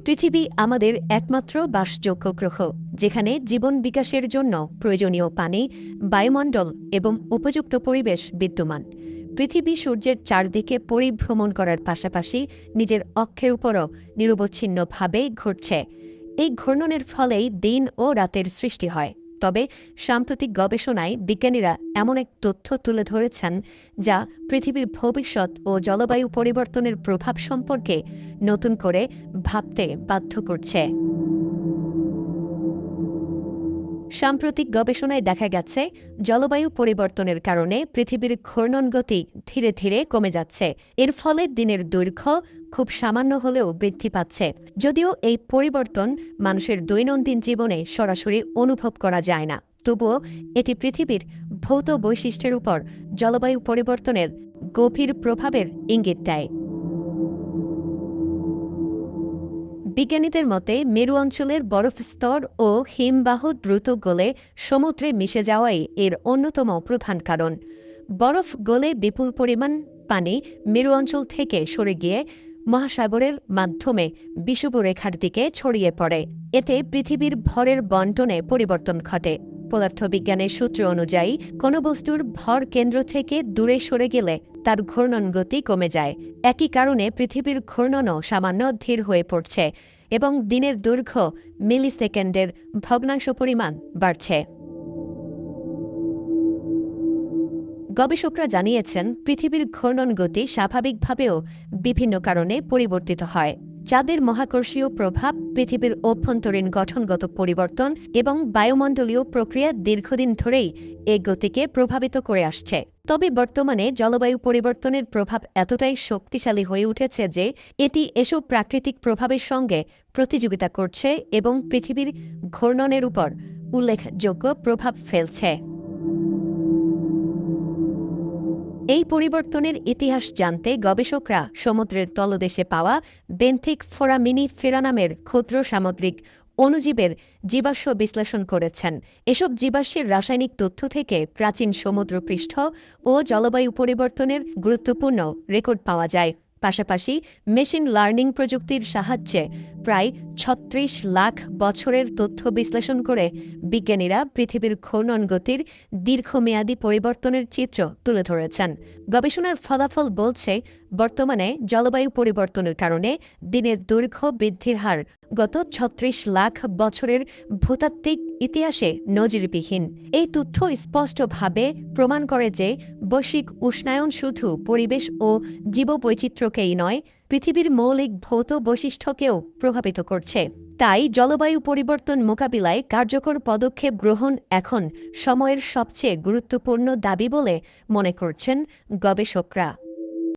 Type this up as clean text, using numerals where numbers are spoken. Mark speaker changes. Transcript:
Speaker 1: পৃথিবী আমাদের একমাত্র বাসযোগ্য গ্রহ, যেখানে জীবন বিকাশের জন্য প্রয়োজনীয় পানি, বায়ুমণ্ডল এবং উপযুক্ত পরিবেশ বিদ্যমান। পৃথিবী সূর্যের চারদিকে পরিভ্রমণ করার পাশাপাশি নিজের অক্ষের উপরও নিরবচ্ছিন্নভাবে ঘুরছে। এই ঘূর্ণনের ফলেই দিন ও রাতের সৃষ্টি হয়। তবে সাম্প্রতিক গবেষণায় বিজ্ঞানীরা এমন এক তথ্য তুলে ধরেছেন যা পৃথিবীর ভবিষ্যৎ ও জলবায়ু পরিবর্তনের প্রভাব সম্পর্কে নতুন করে ভাবতে বাধ্য করছে। সাম্প্রতিক গবেষণায় দেখা গেছে, জলবায়ু পরিবর্তনের কারণে পৃথিবীর ঘূর্ণন গতি ধীরে ধীরে কমে যাচ্ছে। এর ফলে দিনের দৈর্ঘ্য খুব সামান্য হলেও বৃদ্ধি পাচ্ছে। যদিও এই পরিবর্তন মানুষের দৈনন্দিন জীবনে সরাসরি অনুভব করা যায় না, তবুও এটি পৃথিবীর ভৌত বৈশিষ্ট্যের উপর জলবায়ু পরিবর্তনের গভীর প্রভাবের ইঙ্গিত দেয়। বিজ্ঞানীদের মতে, মেরু অঞ্চলের বরফ স্তর ও হিমবাহ দ্রুত গলে সমুদ্রে মিশে যাওয়াই এর অন্যতম প্রধান কারণ। বরফ গলে বিপুল পরিমাণ পানি মেরু অঞ্চল থেকে সরে গিয়ে মহাসাগরের মাধ্যমে বিষুবরেখার দিকে ছড়িয়ে পড়ে। এতে পৃথিবীর ভরের বণ্টনে পরিবর্তন ঘটে। পদার্থবিজ্ঞানের সূত্র অনুযায়ী, কোনো বস্তুর ভর কেন্দ্র থেকে দূরে সরে গেলে তার ঘূর্ণন গতি কমে যায়। একই কারণে পৃথিবীর ঘূর্ণনও সামান্য ধীর হয়ে পড়ছে এবং দিনের দৈর্ঘ্য মিলিসেকেন্ডের ভগ্নাংশ পরিমাণ বাড়ছে। গবেষকরা জানিয়েছেন, পৃথিবীর ঘূর্ণন গতি স্বাভাবিকভাবেও বিভিন্ন কারণে পরিবর্তিত হয়। চাঁদের মহাকর্ষীয় প্রভাব, পৃথিবীর অভ্যন্তরীণ গঠনগত পরিবর্তন এবং বায়ুমণ্ডলীয় প্রক্রিয়া দীর্ঘদিন ধরেই এই গতিকে প্রভাবিত করে আসছে। তবে বর্তমানে জলবায়ু পরিবর্তনের প্রভাব এতটাই শক্তিশালী হয়ে উঠেছে যে এটি এসব প্রাকৃতিক প্রভাবের সঙ্গে প্রতিযোগিতা করছে এবং পৃথিবীর ঘূর্ণনের উপর উল্লেখযোগ্য প্রভাব ফেলছে। এই পরিবর্তনের ইতিহাস জানতে গবেষকরা সমুদ্রের তলদেশে পাওয়া বেন্থিক ফোরামিনিফেরা নামের ক্ষুদ্র সামুদ্রিক অণুজীবের জীবাশ্ম বিশ্লেষণ করেছেন। এসব জীবাশ্মের রাসায়নিক তথ্য থেকে প্রাচীন সমুদ্রপৃষ্ঠ ও জলবায়ু পরিবর্তনের গুরুত্বপূর্ণ রেকর্ড পাওয়া যায়। পাশাপাশি মেশিন লার্নিং প্রযুক্তির সাহায্যে প্রায় ৩৬ লাখ বছরের তথ্য বিশ্লেষণ করে বিজ্ঞানীরা পৃথিবীর ঘূর্ণন গতির দীর্ঘমেয়াদী পরিবর্তনের চিত্র তুলে ধরেছেন। গবেষণার ফলাফল বলছে, বর্তমানে জলবায়ু পরিবর্তনের কারণে দিনের দৈর্ঘ্য বৃদ্ধির হার গত ৩৬ লাখ বছরের ভূতাত্ত্বিক ইতিহাসে নজিরবিহীন। এই তথ্য স্পষ্টভাবে প্রমাণ করে যে বৈশ্বিক উষ্ণায়ন শুধু পরিবেশ ও জীববৈচিত্র্যকেই নয়, পৃথিবীর মৌলিক ভৌত বৈশিষ্ট্যকেও প্রভাবিত করছে। তাই জলবায়ু পরিবর্তন মোকাবিলায় কার্যকর পদক্ষেপ গ্রহণ এখন সময়ের সবচেয়ে গুরুত্বপূর্ণ দাবি বলে মনে করছেন গবেষকরা।